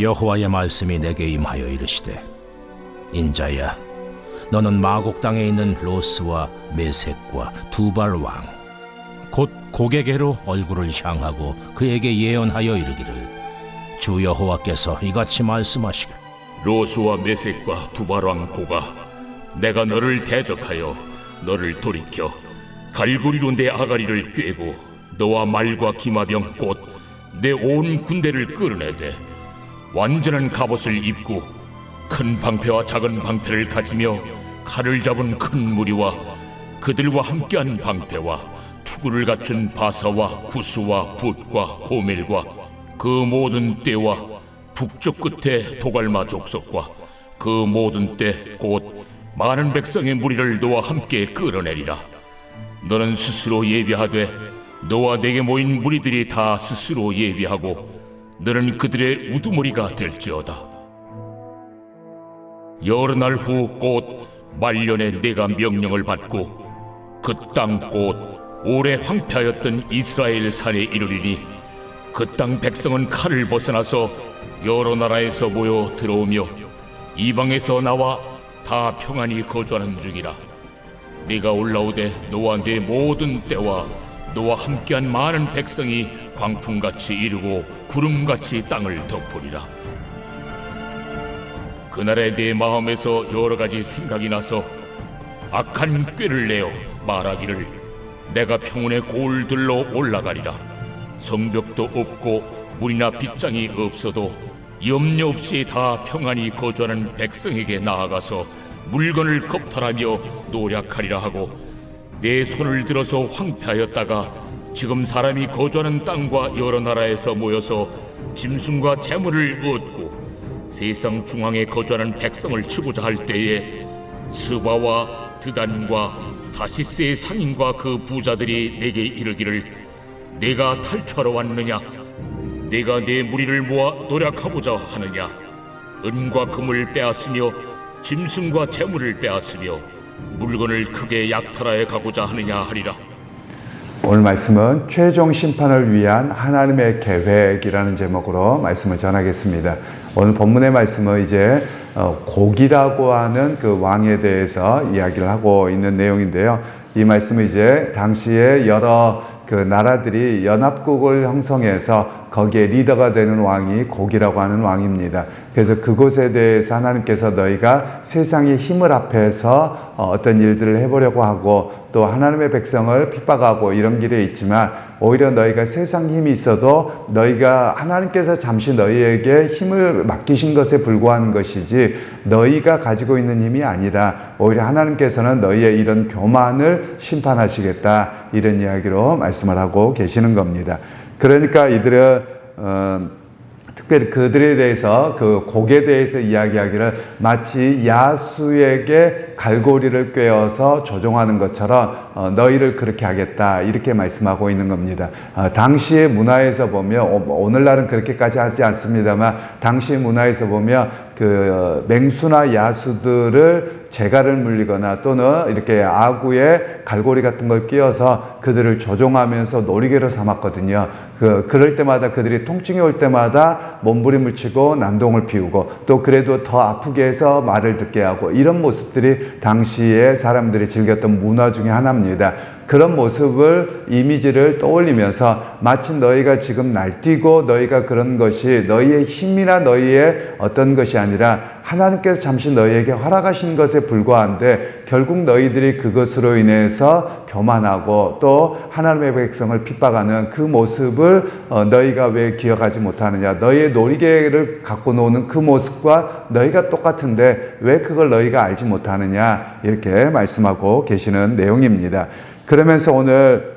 여호와의 말씀이 내게 임하여 이르시되, 인자야, 너는 마곡 땅에 있는 로스와 메섹과 두발 왕 곧 고게게로 얼굴을 향하고 그에게 예언하여 이르기를, 주 여호와께서 이같이 말씀하시길, 로스와 메섹과 두발왕 고가, 내가 너를 대적하여 너를 돌이켜 갈고리로 내 아가리를 꿰고 너와 말과 기마병 곧 내 온 군대를 끌어내되 완전한 갑옷을 입고 큰 방패와 작은 방패를 가지며 칼을 잡은 큰 무리와 그들과 함께한 방패와 투구를 갖춘 바사와 구스와 붓과 고멜과 그 모든 떼와 북쪽 끝에 도갈마 족속과 그 모든 떼 곧 많은 백성의 무리를 너와 함께 끌어내리라. 너는 스스로 예비하되 너와 내게 모인 무리들이 다 스스로 예비하고 너는 그들의 우두머리가 될지어다. 여러 날 후 곧 말년에 내가 명령을 받고 그 땅 곧 오래 황폐하였던 이스라엘 산에 이르리니 그 땅 백성은 칼을 벗어나서 여러 나라에서 모여 들어오며 이방에서 나와 다 평안히 거주하는 중이라. 네가 올라오되 너와 네 모든 때와 너와 함께한 많은 백성이 광풍같이 이르고 구름같이 땅을 덮으리라. 그날에 네 마음에서 여러 가지 생각이 나서 악한 꾀를 내어 말하기를, 내가 평온의 고을들로 올라가리라. 성벽도 없고 물이나 빗장이 없어도 염려 없이 다 평안히 거주하는 백성에게 나아가서 물건을 겁탈하며 노략하리라 하고, 내 손을 들어서 황폐하였다가 지금 사람이 거주하는 땅과 여러 나라에서 모여서 짐승과 재물을 얻고 세상 중앙에 거주하는 백성을 치고자 할 때에 스바와 드단과 다시스의 상인과 그 부자들이 내게 이르기를, 내가 탈취하러 왔느냐? 내가 내 무리를 모아 노략하고자 하느냐? 은과 금을 빼앗으며 짐승과 재물을 빼앗으며 물건을 크게 약탈하여 가고자 하느냐 하리라. 오늘 말씀은 최종 심판을 위한 하나님의 계획이라는 제목으로 말씀을 전하겠습니다. 오늘 본문의 말씀은 이제 곡이라고 하는 그 왕에 대해서 이야기를 하고 있는 내용인데요. 이 말씀은 이제 당시에 여러 그 나라들이 연합국을 형성해서 거기에 리더가 되는 왕이 곡이라고 하는 왕입니다. 그래서 그곳에 대해서 하나님께서 너희가 세상의 힘을 앞에서 어떤 일들을 해보려고 하고 또 하나님의 백성을 핍박하고 이런 길에 있지만, 오히려 너희가 세상 힘이 있어도 너희가 하나님께서 잠시 너희에게 힘을 맡기신 것에 불과한 것이지 너희가 가지고 있는 힘이 아니다. 오히려 하나님께서는 너희의 이런 교만을 심판하시겠다, 이런 이야기로 말씀을 하고 계시는 겁니다. 그러니까 이들은 특별히 그들에 대해서, 그 곡에 대해서 이야기하기를 마치 야수에게 갈고리를 꿰어서 조종하는 것처럼 너희를 그렇게 하겠다, 이렇게 말씀하고 있는 겁니다. 당시의 문화에서 보면, 오늘날은 그렇게까지 하지 않습니다만, 당시의 문화에서 보면 그 맹수나 야수들을 재갈을 물리거나 또는 이렇게 아구에 갈고리 같은 걸 끼워서 그들을 조종하면서 놀이개로 삼았거든요. 그럴 때마다 그들이 통증이 올 때마다 몸부림을 치고 난동을 피우고, 또 그래도 더 아프게 해서 말을 듣게 하고, 이런 모습들이 당시에 사람들이 즐겼던 문화 중에 하나입니다. 그런 모습을, 이미지를 떠올리면서 마치 너희가 지금 날뛰고 너희가 그런 것이 너희의 힘이나 너희의 어떤 것이 아니라 하나님께서 잠시 너희에게 허락하신 것에 불과한데, 결국 너희들이 그것으로 인해서 교만하고 또 하나님의 백성을 핍박하는 그 모습을 너희가 왜 기억하지 못하느냐? 너희의 놀이개를 갖고 노는 그 모습과 너희가 똑같은데 왜 그걸 너희가 알지 못하느냐? 이렇게 말씀하고 계시는 내용입니다. 그러면서 오늘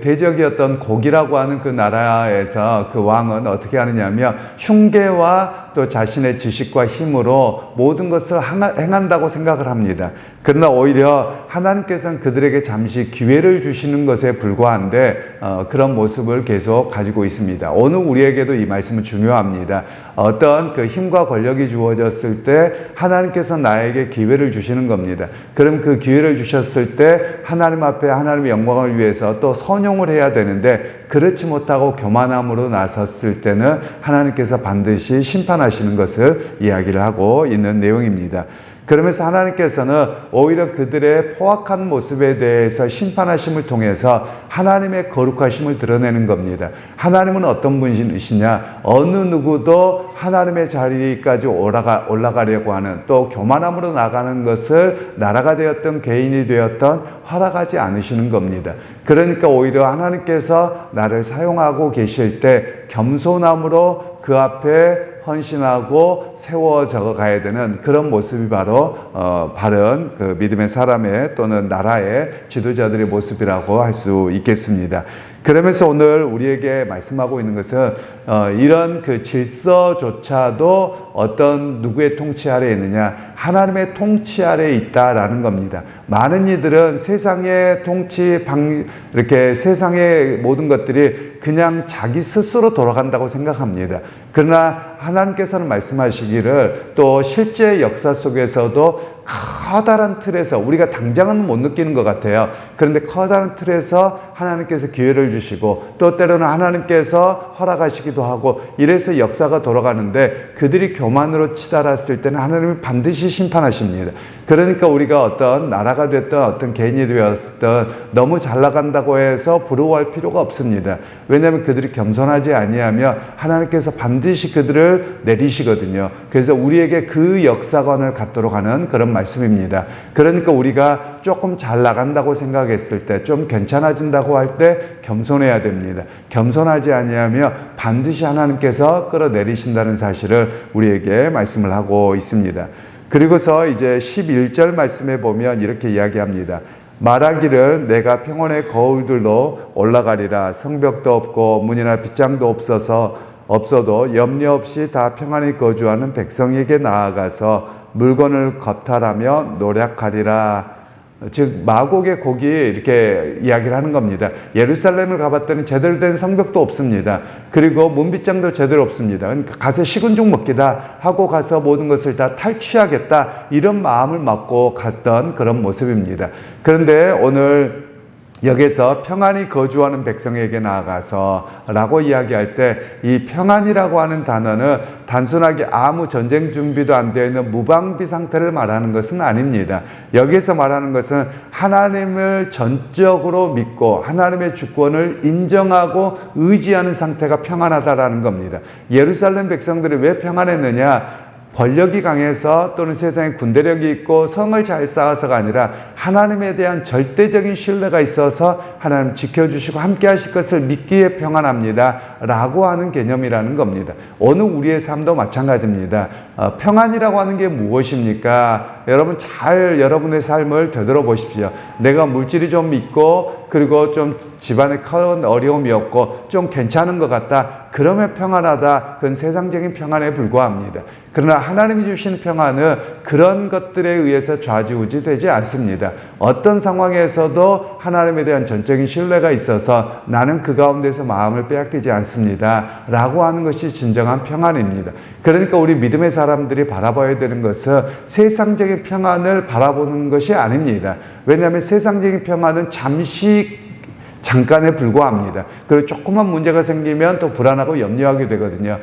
대적이었던 곡이라고 하는 그 나라에서 그 왕은 어떻게 하느냐면, 흉계와 또 자신의 지식과 힘으로 모든 것을 행한다고 생각을 합니다. 그러나 오히려 하나님께서는 그들에게 잠시 기회를 주시는 것에 불과한데 그런 모습을 계속 가지고 있습니다. 오늘 우리에게도 이 말씀은 중요합니다. 어떤 그 힘과 권력이 주어졌을 때 하나님께서 나에게 기회를 주시는 겁니다. 그럼 그 기회를 주셨을 때 하나님 앞에 하나님의 영광 영광을 위해서 또 선용을 해야 되는데 그렇지 못하고 교만함으로 나섰을 때는 하나님께서 반드시 심판하시는 것을 이야기를 하고 있는 내용입니다. 그러면서 하나님께서는 오히려 그들의 포악한 모습에 대해서 심판하심을 통해서 하나님의 거룩하심을 드러내는 겁니다. 하나님은 어떤 분이시냐? 어느 누구도 하나님의 자리까지 올라가려고 하는, 또 교만함으로 나가는 것을 나라가 되었던 개인이 되었던 허락하지 않으시는 겁니다. 그러니까 오히려 하나님께서 나를 사용하고 계실 때 겸손함으로 그 앞에 헌신하고 세워져 가야 되는 그런 모습이 바로 바른 그 믿음의 사람의 또는 나라의 지도자들의 모습이라고 할 수 있겠습니다. 그러면서 오늘 우리에게 말씀하고 있는 것은 이런 그 질서조차도 어떤 누구의 통치 아래에 있느냐? 하나님의 통치 아래에 있다라는 겁니다. 많은 이들은 세상의 통치 이렇게 세상의 모든 것들이 그냥 자기 스스로 돌아간다고 생각합니다. 그러나 하나님께서는 말씀하시기를 또 실제 역사 속에서도 커다란 틀에서 우리가 당장은 못 느끼는 것 같아요. 그런데 커다란 틀에서 하나님께서 기회를 주시고 또 때로는 하나님께서 허락하시기도 하고 이래서 역사가 돌아가는데 그들이 교만으로 치달았을 때는 하나님이 반드시 심판하십니다. 그러니까 우리가 어떤 나라가 됐든 어떤 개인이 되었든 너무 잘 나간다고 해서 부러워할 필요가 없습니다. 왜냐하면 그들이 겸손하지 아니하며 하나님께서 반드시 그들을 내리시거든요. 그래서 우리에게 그 역사관을 갖도록 하는 그런 말씀입니다. 그러니까 우리가 조금 잘 나간다고 생각했을 때, 좀 괜찮아진다고 할 때 겸손해야 됩니다. 겸손하지 아니하며 반드시 하나님께서 끌어내리신다는 사실을 우리에게 말씀을 하고 있습니다. 그리고서 이제 11절 말씀에 보면 이렇게 이야기합니다. 말하기를 내가 평원의 거울들로 올라가리라. 성벽도 없고 문이나 빗장도 없어도 염려 없이 다 평안히 거주하는 백성에게 나아가서 물건을 겁탈하며 노력하리라. 즉 마곡의 곡이 이렇게 이야기를 하는 겁니다. 예루살렘을 가봤더니 제대로 된 성벽도 없습니다. 그리고 문빗장도 제대로 없습니다. 그러니까 가서 식은 죽 먹기다 하고 가서 모든 것을 다 탈취하겠다 이런 마음을 먹고 갔던 그런 모습입니다. 그런데 오늘 여기서 평안히 거주하는 백성에게 나아가서 라고 이야기할 때 이 평안이라고 하는 단어는 단순하게 아무 전쟁 준비도 안 되어 있는 무방비 상태를 말하는 것은 아닙니다. 여기서 말하는 것은 하나님을 전적으로 믿고 하나님의 주권을 인정하고 의지하는 상태가 평안하다라는 겁니다. 예루살렘 백성들이 왜 평안했느냐? 권력이 강해서 또는 세상에 군대력이 있고 성을 잘 쌓아서가 아니라 하나님에 대한 절대적인 신뢰가 있어서 하나님 지켜주시고 함께 하실 것을 믿기에 평안합니다 라고 하는 개념이라는 겁니다. 어느 우리의 삶도 마찬가지입니다. 평안이라고 하는 게 무엇입니까? 여러분 잘 여러분의 삶을 되돌아보십시오. 내가 물질이 좀 있고 그리고 좀 집안에 큰 어려움이 없고 좀 괜찮은 것 같다. 그러면 평안하다. 그건 세상적인 평안에 불과합니다. 그러나 하나님이 주신 평안은 그런 것들에 의해서 좌지우지 되지 않습니다. 어떤 상황에서도 하나님에 대한 전적인 신뢰가 있어서 나는 그 가운데서 마음을 빼앗기지 않습니다 라고 하는 것이 진정한 평안입니다. 그러니까 우리 믿음의 사람들이 바라봐야 되는 것은 세상적인 평안을 바라보는 것이 아닙니다. 왜냐하면 세상적인 평안은 잠깐에 불과합니다. 그리고 조그만 문제가 생기면 또 불안하고 염려하게 되거든요.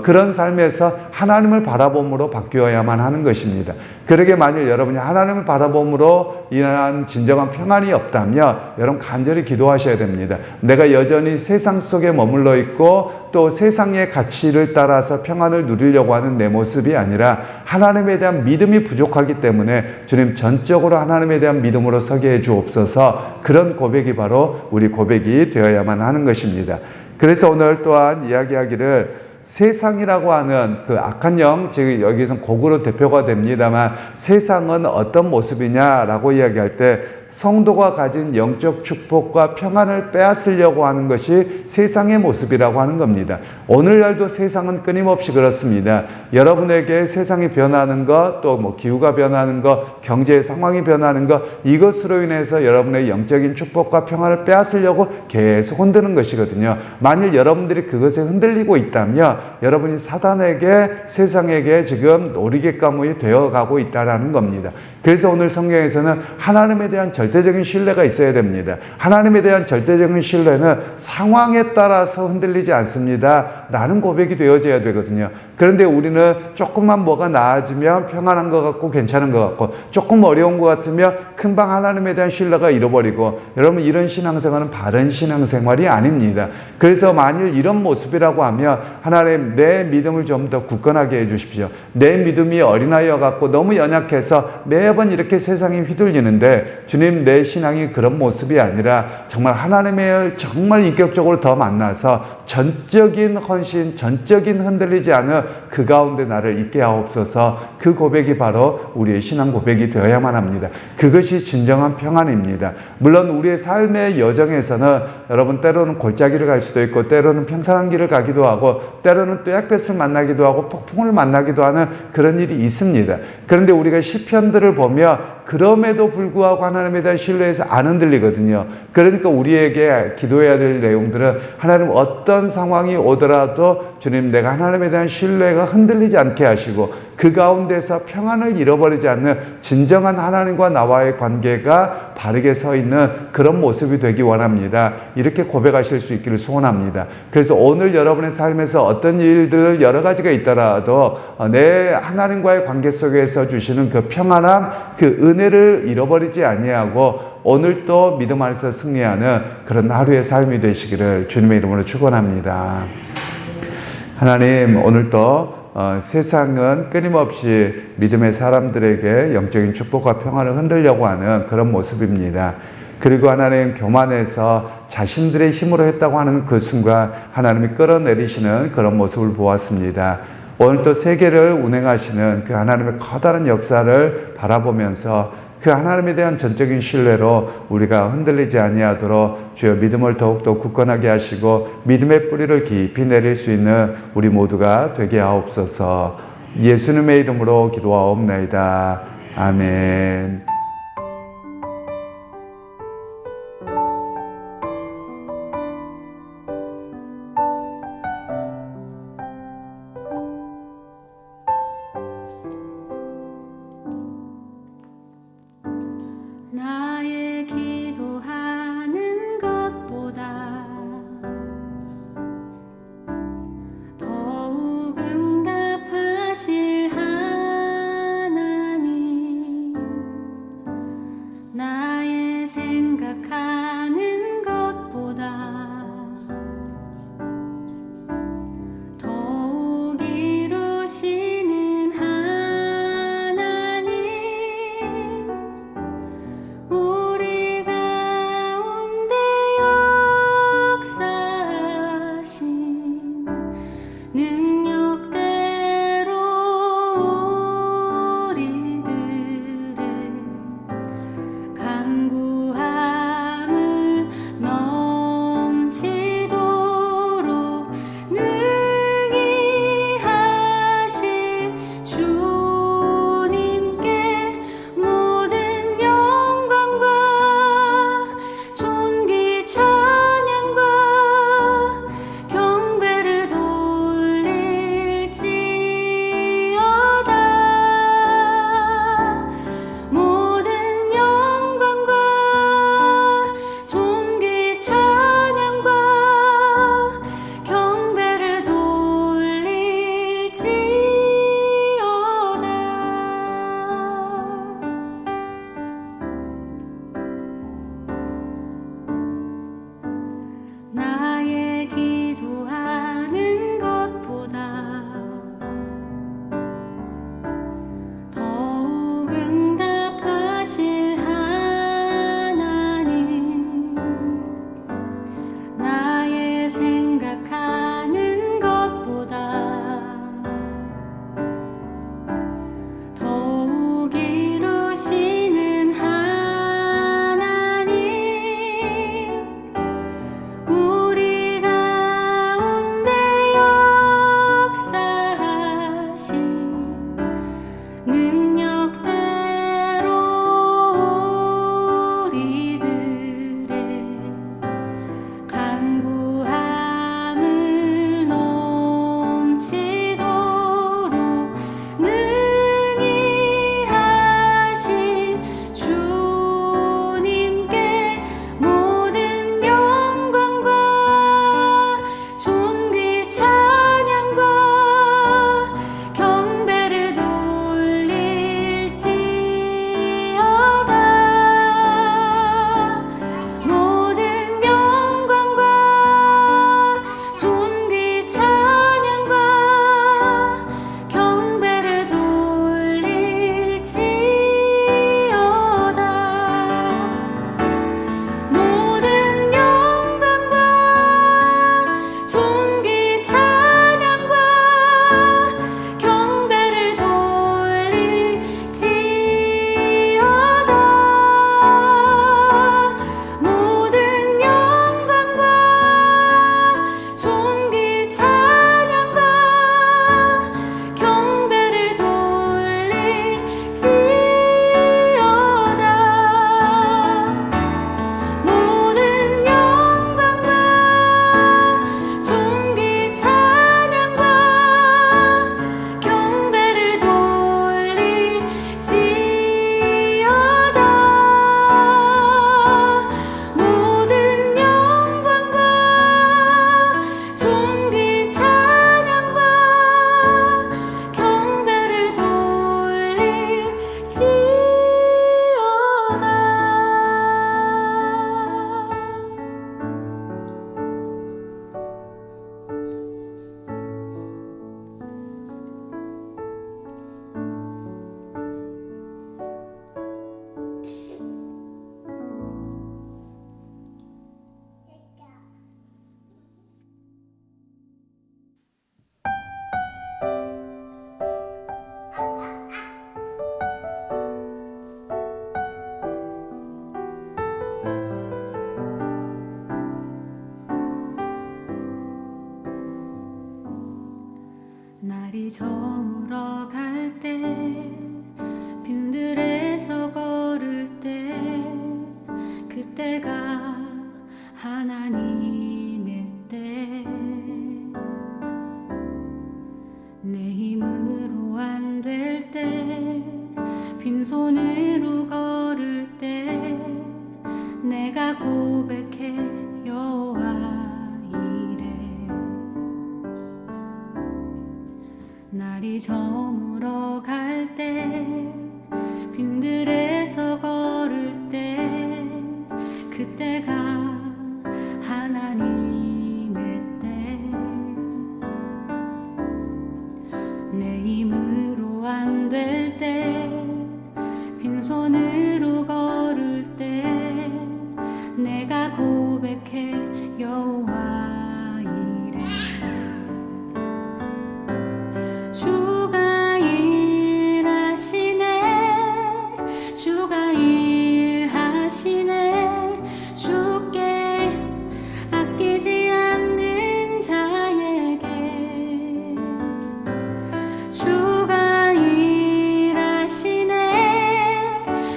그런 삶에서 하나님을 바라봄으로 바뀌어야만 하는 것입니다. 그러게 만일 여러분이 하나님을 바라봄으로 인한 진정한 평안이 없다면 여러분 간절히 기도하셔야 됩니다. 내가 여전히 세상 속에 머물러 있고 또 세상의 가치를 따라서 평안을 누리려고 하는 내 모습이 아니라 하나님에 대한 믿음이 부족하기 때문에 주님 전적으로 하나님에 대한 믿음으로 서게 해 주옵소서. 그런 고백이 바로 우리 고백이 되어야만 하는 것입니다. 그래서 오늘 또한 이야기하기를 세상이라고 하는 그 악한 영, 즉 여기서는 곡으로 대표가 됩니다만 세상은 어떤 모습이냐라고 이야기할 때 성도가 가진 영적 축복과 평안을 빼앗으려고 하는 것이 세상의 모습이라고 하는 겁니다. 오늘날도 세상은 끊임없이 그렇습니다. 여러분에게 세상이 변하는 것, 또 뭐 기후가 변하는 것, 경제 상황이 변하는 것, 이것으로 인해서 여러분의 영적인 축복과 평안을 빼앗으려고 계속 흔드는 것이거든요. 만일 여러분들이 그것에 흔들리고 있다면 뭐냐면 여러분이 사단에게 세상에게 지금 놀이개감이 되어가고 있다라는 겁니다. 그래서 오늘 성경에서는 하나님에 대한 절대적인 신뢰가 있어야 됩니다. 하나님에 대한 절대적인 신뢰는 상황에 따라서 흔들리지 않습니다 라는 고백이 되어져야 되거든요. 그런데 우리는 조금만 뭐가 나아지면 평안한 것 같고 괜찮은 것 같고, 조금 어려운 것 같으면 금방 하나님에 대한 신뢰가 잃어버리고, 여러분 이런 신앙생활은 바른 신앙생활이 아닙니다. 그래서 만일 이런 모습이라고 하면 하나님, 내 믿음을 좀 더 굳건하게 해주십시오. 내 믿음이 어린아이여 같고 너무 연약해서 매번 이렇게 세상에 휘둘리는데, 주님, 내 신앙이 그런 모습이 아니라 정말 하나님을 정말 인격적으로 더 만나서 전적인 헌신, 전적인 흔들리지 않은 그 가운데 나를 있게 하옵소서. 그 고백이 바로 우리의 신앙 고백이 되어야만 합니다. 그것이 진정한 평안입니다. 물론 우리의 삶의 여정에서는 여러분 때로는 골짜기를 갈 수도 있고, 때로는 평탄한 길을 가기도 하고, 때로는 또 약볕을 만나기도 하고 폭풍을 만나기도 하는 그런 일이 있습니다. 그런데 우리가 시편들을 보면 그럼에도 불구하고 하나님에 대한 신뢰에서 안 흔들리거든요. 그러니까 우리에게 기도해야 될 내용들은, 하나님 어떤 상황이 오더라도 주님, 내가 하나님에 대한 신뢰가 흔들리지 않게 하시고 그 가운데서 평안을 잃어버리지 않는 진정한 하나님과 나와의 관계가 바르게 서 있는 그런 모습이 되기 원합니다. 이렇게 고백하실 수 있기를 소원합니다. 그래서 오늘 여러분의 삶에서 어떤 일들 여러 가지가 있더라도 내 하나님과의 관계 속에서 주시는 그 평안함, 그 은혜를 잃어버리지 아니하고 오늘 또 믿음 안에서 승리하는 그런 하루의 삶이 되시기를 주님의 이름으로 축원합니다. 하나님, 오늘도 세상은 끊임없이 믿음의 사람들에게 영적인 축복과 평안을 흔들려고 하는 그런 모습입니다. 그리고 하나님, 교만해서 자신들의 힘으로 했다고 하는 그 순간 하나님이 끌어내리시는 그런 모습을 보았습니다. 오늘 또 세계를 운행하시는 그 하나님의 커다란 역사를 바라보면서 그 하나님에 대한 전적인 신뢰로 우리가 흔들리지 아니하도록 주여 믿음을 더욱더 굳건하게 하시고 믿음의 뿌리를 깊이 내릴 수 있는 우리 모두가 되게 하옵소서. 예수님의 이름으로 기도하옵나이다. 아멘. 나의 기도하는 것보다 더욱 응답하실 하나님, 나의 생각하는 것보다 더욱 이루시는 하나님, 우리 가운데 역사하신 능력대로 우리들의 간구함을 저물어 갈 때 빈들에서 걸을 때 그때가 하나님의 때 내 힘으로 안 될 때 빈손으로 걸을 때 내가 고백해 여호와 이래 날이 저물어 갈 때 빈들에서 걸을 때 그때가 하나님의 때 내 힘으로 안 될 때 빈손으로 걸을 때 내가 고백해 여호와 이래 주가 일하시네 주가 일하시네 주께 아끼지 않는 자에게 주가 일하시네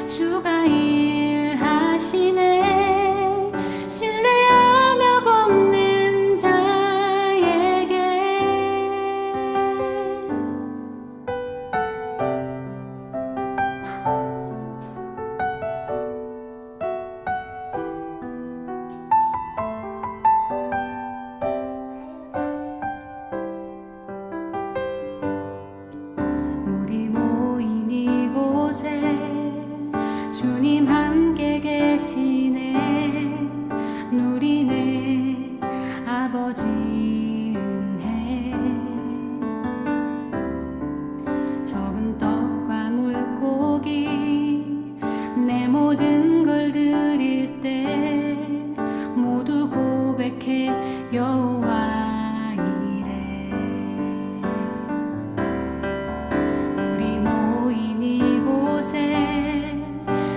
주가 일하시네 신뢰하며 걷는 자에게 우리 모인 이곳에 주님 함께 계시네 누리네 아버지 은혜 적은 떡과 물고기 내 모든 걸 드릴 때 모두 고백해 여호와 이래 우리 모인 이곳에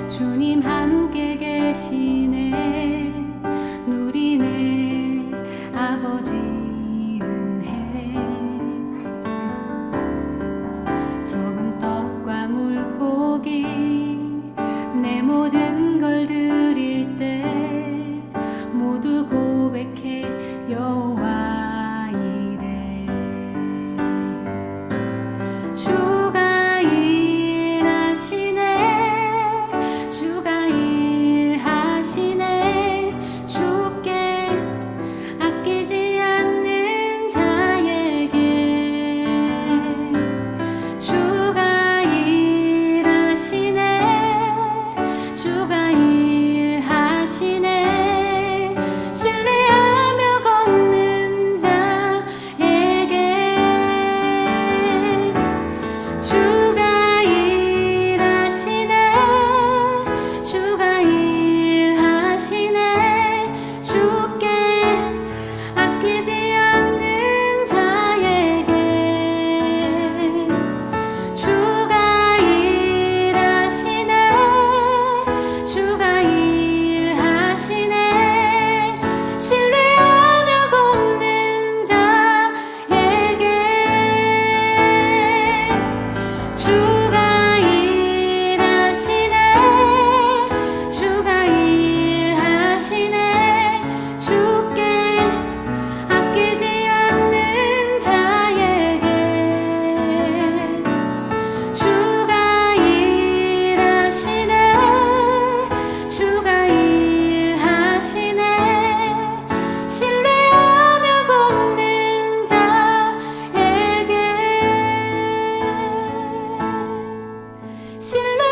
주님 함께 계시네 누리네 아버지 은혜 적은 떡과 물고기 내 모든 걸 드릴 때 모두 고백해 여호와 이래 주가 일하시네 주가 일하시네 주께 아끼지 않는 자에게 주가 일하시네 주가 일하시네 신뢰하며 걷는 자에게 주가 일하시네 주가 일하시네 주께 아끼지 않는 자에게 주가 일하시네 주가 일하시네 신뢰하며 걷는 자에게 주가 일하시네 주가 일하시네 주께 아끼지 않는 자에게 주가 일하시네 주가 일하시네 신뢰하며 걷는 자에게 신뢰